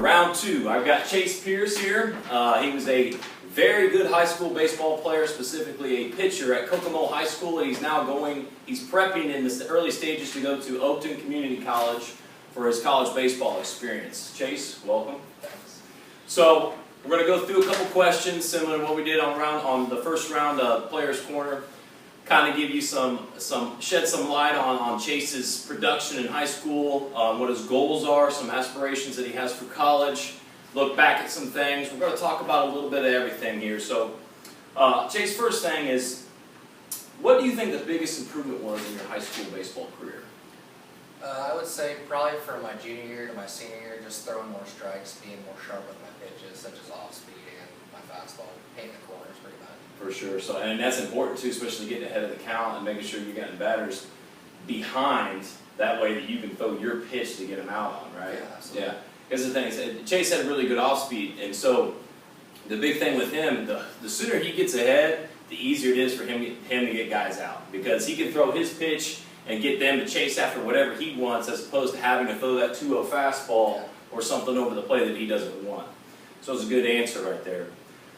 round two. I've got Chase Pearce here. He was a very good high school baseball player, specifically a pitcher at Kokomo High School. He's prepping in the early stages to go to Oakton Community College for his college baseball experience. Chase, welcome. Thanks. So we're going to go through a couple questions similar to what we did on the first round of Players Corner. Kind of give you shed some light on Chase's production in high school, what his goals are, some aspirations that he has for college, look back at some things. We're going to talk about a little bit of everything here. So, Chase, first thing is, what do you think the biggest improvement was in your high school baseball career? I would say probably from my junior year to my senior year, just throwing more strikes, being more sharp with my pitches, such as off speed and my fastball, painting the corners pretty much. For sure. So, and that's important too, especially getting ahead of the count and making sure you're getting batters behind. That way that you can throw your pitch to get them out on, right? Yeah, absolutely. Yeah. Because the thing is, Chase had really good off speed, and so the big thing with him, the sooner he gets ahead, the easier it is for him to get guys out, because he can throw his pitch and get them to chase after whatever he wants, as opposed to having to throw that 2-0 fastball or something over the plate that he doesn't want. So it's a good answer right there.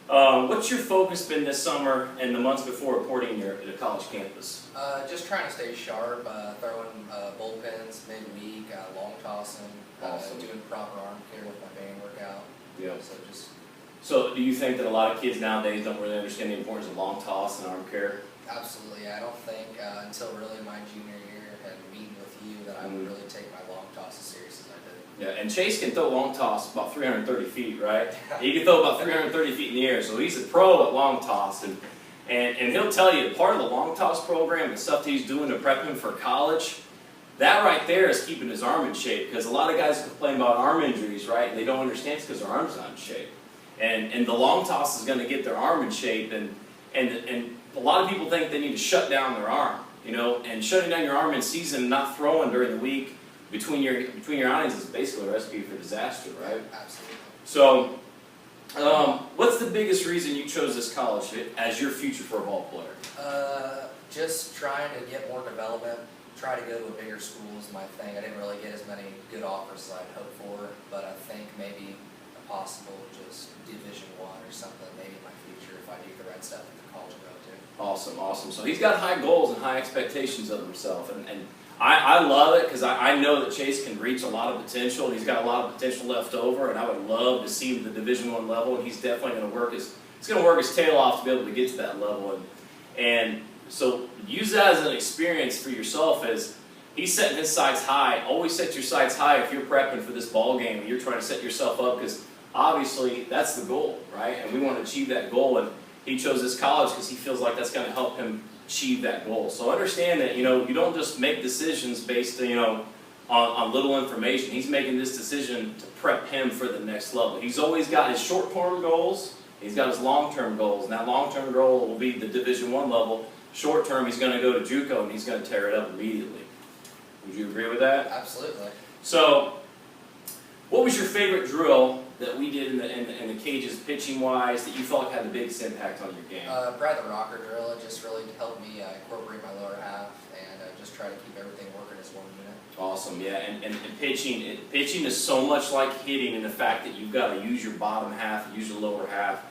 What's your focus been this summer and the months before reporting at a college campus? Just trying to stay sharp, throwing bullpens midweek, long tossing, Awesome. doing proper arm care with my band workout. Yeah. So do you think that a lot of kids nowadays don't really understand the importance of long toss and arm care? absolutely, I don't think until really my junior year and meeting with you that I would really take my long toss as serious as I did. Yeah, and Chase can throw long toss about 330 feet, right? He can throw about 330 feet in the air, so he's a pro at long toss. And he'll tell you, part of the long toss program, the stuff that he's doing to prep him for college, that right there is keeping his arm in shape. Because a lot of guys complain about arm injuries, right? And they don't understand it's because their arm's not in shape. And the long toss is going to get their arm in shape. And a lot of people think they need to shut down their arm, you know. And shutting down your arm in season and not throwing during the week between your outings is basically a recipe for disaster, right? Absolutely. So, what's the biggest reason you chose this college as your future for a ball player? Just trying to get more development, try to go to a bigger school is my thing. I didn't really get as many good offers as I'd hoped for, but I think maybe a possible just Division I or something, maybe in my future if I do the right stuff at the college I go to. Awesome, awesome. So he's got high goals and high expectations of himself, and I love it because I know that Chase can reach a lot of potential, and he's got a lot of potential left over, and I would love to see him at the Division I level, and he's definitely going to work his tail off to be able to get to that level. And so use that as an experience for yourself as he's setting his sights high. Always set your sights high if you're prepping for this ball game and you're trying to set yourself up, because obviously that's the goal, right? And we want to achieve that goal, and he chose this college because he feels like that's going to help him achieve that goal. So understand that, you know, you don't just make decisions based, you know, on little information. He's making this decision to prep him for the next level. He's always got his short-term goals, he's got his long-term goals, and that long-term goal will be the Division I level. Short-term, he's going to go to JUCO, and he's going to tear it up immediately. Would you agree with that? Absolutely. So, what was your favorite drill that we did in the cages, pitching-wise, that you felt had the biggest impact on your game? Probably the rocker drill. It just really helped me incorporate my lower half and just try to keep everything working as one unit. Awesome, yeah. And pitching is so much like hitting in the fact that you've got to use your bottom half, use your lower half,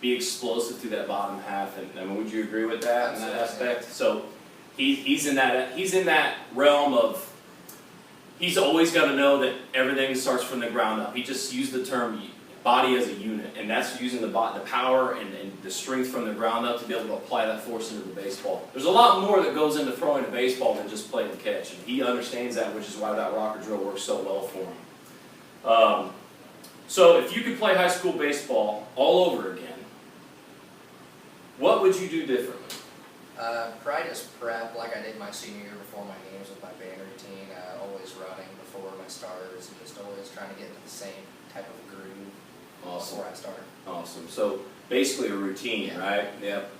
be explosive through that bottom half. And I mean, would you agree with that in that aspect? So he's in that realm of. He's always got to know that everything starts from the ground up. He just used the term body as a unit, and that's using the power and the strength from the ground up to be able to apply that force into the baseball. There's a lot more that goes into throwing a baseball than just playing the catch, and he understands that, which is why that rocker drill works so well for him. So if you could play high school baseball all over again, what would you do differently? Probably just prep like I did my senior year before my games with my band routine, always running before my starters, and just always trying to get into the same type of groove before I start. Awesome. So basically a routine, right? Yep.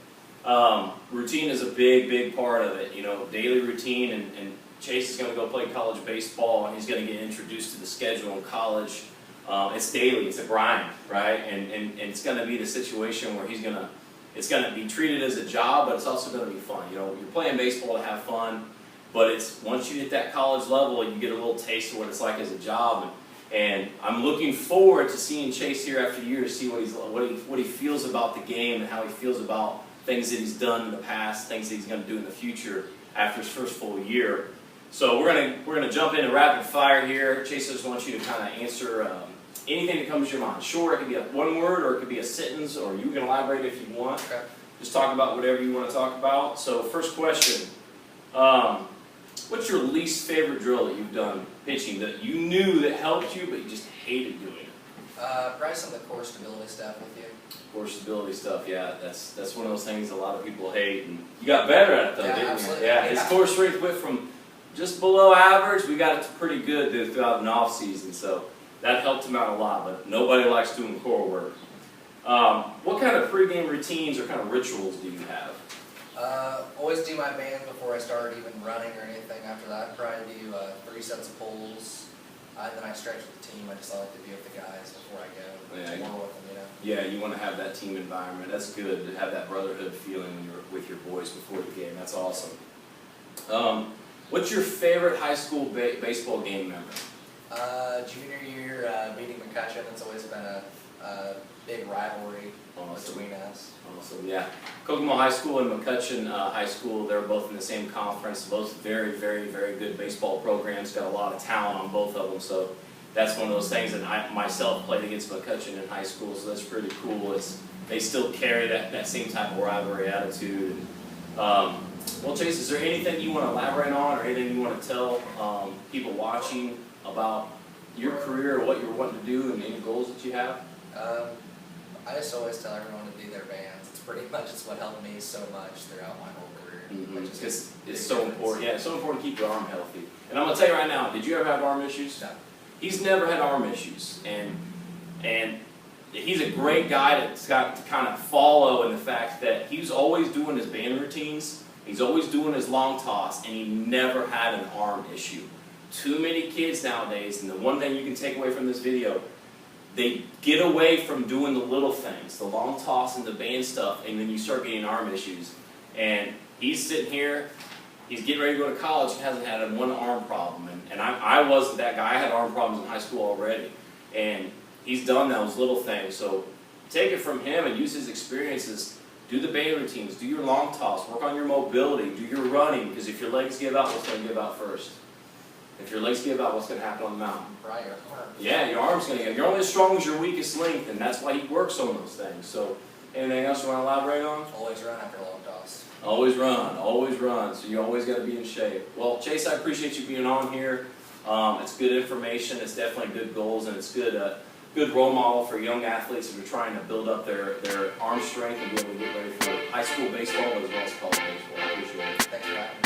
Routine is a big part of it. You know, daily routine, and Chase is going to go play college baseball, and he's going to get introduced to the schedule in college. It's daily. It's a grind, right? And it's going to be the situation where it's going to be treated as a job, but it's also going to be fun. You know, you're playing baseball to have fun, but it's once you hit that college level, you get a little taste of what it's like as a job. And I'm looking forward to seeing Chase year after year to see what he feels about the game and how he feels about things that he's done in the past, things that he's going to do in the future after his first full year. So we're gonna jump into rapid fire here. Chase, I just want you to kind of answer anything that comes to your mind. Short, it could be one word, or it could be a sentence, or you can elaborate if you want. Okay. Just talk about whatever you want to talk about. So first question, what's your least favorite drill that you've done pitching that you knew that helped you, but you just hated doing it? Probably some of the core stability stuff with you. Core stability stuff, yeah, that's one of those things a lot of people hate, and you got better at it though, didn't absolutely. you? Yeah, his core strength went from just below average, we got it to pretty good throughout an off season, so that helped him out a lot. But nobody likes doing core work. What kind of pregame routines or kind of rituals do you have? Always do my bands before I start even running or anything. After that, probably do 3 sets of pulls, and then I stretch with the team. I just like to be with the guys before I go. Yeah, to war with them, you know. Yeah, you want to have that team environment. That's good to have that brotherhood feeling when you're with your boys before the game. That's awesome. What's your favorite high school baseball game memory? Junior year, beating McCutcheon. It's always been a big rivalry between us. Awesome, yeah. Kokomo High School and McCutcheon High School, they're both in the same conference. Both very, very, very good baseball programs. Got a lot of talent on both of them. So that's one of those things that I myself played against McCutcheon in high school. So that's pretty cool. They still carry that same type of rivalry attitude. Well, Chase, is there anything you want to elaborate on, or anything you want to tell people watching about your career, or what you're wanting to do, and any goals that you have? I just always tell everyone to do their bands. It's pretty much what helped me so much throughout my whole career. It's so important. Yeah, it's so important to keep your arm healthy. And I'm gonna tell you right now, did you ever have arm issues? No. He's never had arm issues, and he's a great guy that's got to kind of follow in the fact that he's always doing his band routines. He's always doing his long toss, and he never had an arm issue. Too many kids nowadays, and the one thing you can take away from this video, they get away from doing the little things, the long toss and the band stuff, and then you start getting arm issues. And he's sitting here, he's getting ready to go to college, and hasn't had one arm problem. And I wasn't that guy. I had arm problems in high school already. And he's done those little things. So take it from him and use his experiences. Do the band routines, do your long toss, work on your mobility, do your running, because if your legs give out, what's going to give out first? If your legs give out, what's going to happen on the mountain? Right, your arm. Yeah, your arm's going to give. You're only as strong as your weakest link, and that's why he works on those things. So, anything else you want to elaborate on? Always run after a long toss. Always run, always run. So you always got to be in shape. Well, Chase, I appreciate you being on here. It's good information. It's definitely good goals, and it's good role model for young athletes that are trying to build up their arm strength and be able to get ready for high school baseball, but as well as college baseball. I appreciate it. Thanks for having me.